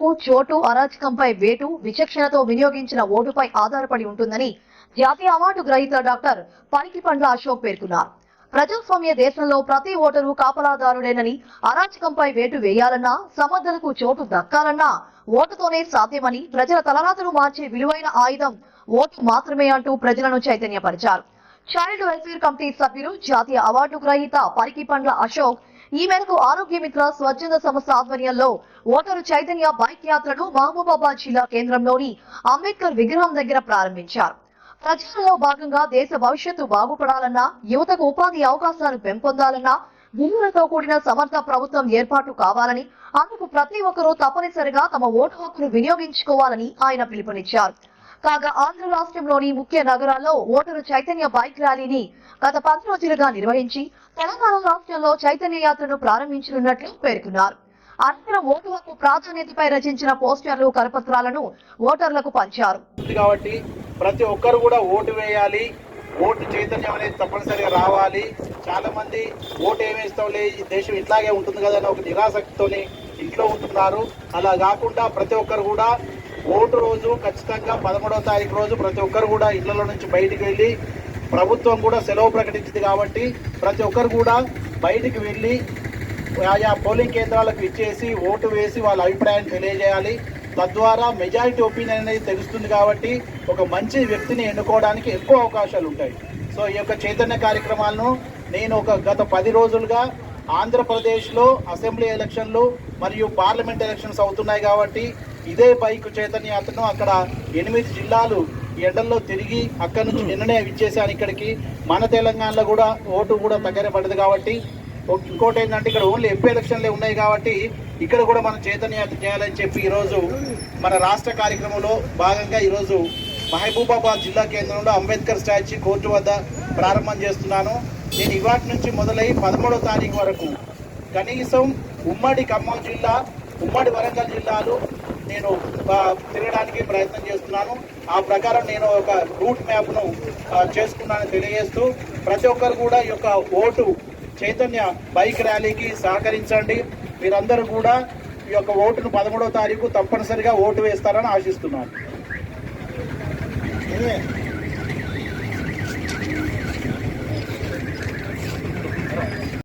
గెలుపు చోటు అరాచకంపై వేటు విచక్షణతో వినియోగించిన ఓటుపై ఆధారపడి ఉంటుందని జాతీయ అవార్డు గ్రహీత డాక్టర్ పనికిపండ్ల అశోక్ పేర్కొన్నారు. ప్రజాస్వామ్య దేశంలో ప్రతి ఓటరు కాపలాదారుడేనని, అరాచకంపై వేటు వేయాలన్నా, సమర్థనకు చోటు దక్కాలన్నా ఓటుతోనే సాధ్యమని, ప్రజల తలరాతను మార్చే విలువైన ఆయుధం ఓటు మాత్రమే అంటూ ప్రజలను చైతన్యపరిచారు. చైల్డ్ వెల్ఫేర్ కమిటీ సభ్యులు, జాతీయ అవార్డు గ్రహీత పనికిపండ్ల అశోక్ ఈ మేరకు ఆరోగ్య మిత్ర స్వచ్ఛంద సంస్థ ఆధ్వర్యంలో ఓటరు చైతన్య బైక్ యాత్రను మహబూబాబాద్ జిల్లా కేంద్రంలోని అంబేద్కర్ విగ్రహం దగ్గర ప్రారంభించారు. ప్రచారంలో భాగంగా దేశ భవిష్యత్తు బాగుపడాలన్నా, యువతకు ఉపాధి అవకాశాలు పెంపొందాలన్నా విలువలతో కూడిన సమర్థ ప్రభుత్వం ఏర్పాటు కావాలని, అందుకు ప్రతి ఒక్కరూ తప్పనిసరిగా తమ ఓటు హక్కును వినియోగించుకోవాలని ఆయన పిలుపునిచ్చారు. కాగా ఆంధ్ర రాష్ట్రంలోని ముఖ్య నగరాల్లో ఓటరు చైతన్య బైక్ ర్యాలీని గత 10 రోజులుగా నిర్వహించి తెలంగాణ రాష్ట్రంలో చైతన్య యాత్రను ప్రారంభించనున్నట్లు పేర్కొన్నారు. అనంతరం ఓటు హక్కు ప్రాధాన్యతపై రచించిన పోస్టర్లు, కరపత్రాలను ఓటర్లకు పంచారు. కాబట్టి ప్రతి ఒక్కరు కూడా ఓటు వేయాలి, ఓటు చైతన్యం అనేది తప్పనిసరిగా రావాలి. చాలా మంది ఓటు ఏమేస్తాంలే, ఈ దేశం ఇట్లాగే ఉంటుంది కదా అని ఒక నిరాసక్తితోని ఇంట్లో ఉంటున్నారు. అలా కాకుండా ప్రతి ఒక్కరు కూడా ఓటు రోజు ఖచ్చితంగా 11వ తారీఖు రోజు ప్రతి ఒక్కరు కూడా ఇళ్లలో నుంచి బయటికి వెళ్ళి, ప్రభుత్వం కూడా సెలవు ప్రకటించింది కాబట్టి ప్రతి ఒక్కరు కూడా బయటికి వెళ్ళి ఆయా పోలింగ్ కేంద్రాలకు ఇచ్చేసి ఓటు వేసి వాళ్ళ అభిప్రాయాన్ని తెలియజేయాలి. తద్వారా మెజారిటీ ఒపీనియన్ అనేది తెలుస్తుంది కాబట్టి ఒక మంచి వ్యక్తిని ఎన్నుకోవడానికి ఎక్కువ అవకాశాలు ఉంటాయి. సో ఈ యొక్క చైతన్య కార్యక్రమాలను నేను గత 10 రోజులుగా ఆంధ్రప్రదేశ్లో అసెంబ్లీ ఎలక్షన్లు మరియు పార్లమెంట్ ఎలక్షన్స్ అవుతున్నాయి కాబట్టి ఇదే బైక్ చైతన్య యాత్రను అక్కడ 8 జిల్లాలు ఎండల్లో తిరిగి అక్కడి నుంచి నిన్ననే ఇచ్చేసాను ఇక్కడికి. మన తెలంగాణలో కూడా ఓటు కూడా దగ్గర పడదు కాబట్టి, ఇంకోటి ఏంటంటే ఇక్కడ ఓన్లీ ఎంపీ ఎలక్షన్లే ఉన్నాయి కాబట్టి ఇక్కడ కూడా మనం చైతన్య యాత్ర చేయాలని చెప్పి ఈరోజు మన రాష్ట్ర కార్యక్రమంలో భాగంగా ఈరోజు మహబూబాబాద్ జిల్లా కేంద్రంలో అంబేద్కర్ స్టాచ్యూ కోర్టు వద్ద ప్రారంభం చేస్తున్నాను. నేను ఇవాటి నుంచి మొదలై 13వ తారీఖు వరకు కనీసం ఉమ్మడి ఖమ్మం జిల్లా, ఉమ్మడి వరంగల్ జిల్లాలు నేను తిరగడానికి ప్రయత్నం చేస్తున్నాను. ఆ ప్రకారం నేను ఒక రూట్ మ్యాప్ను చేసుకున్నానని తెలియజేస్తూ ప్రతి ఒక్కరు కూడా ఈ యొక్క ఓటు చైతన్య బైక్ ర్యాలీకి సహకరించండి. మీరందరూ కూడా ఈ యొక్క ఓటును 13వ తారీఖు తప్పనిసరిగా ఓటు వేస్తారని ఆశిస్తున్నాను.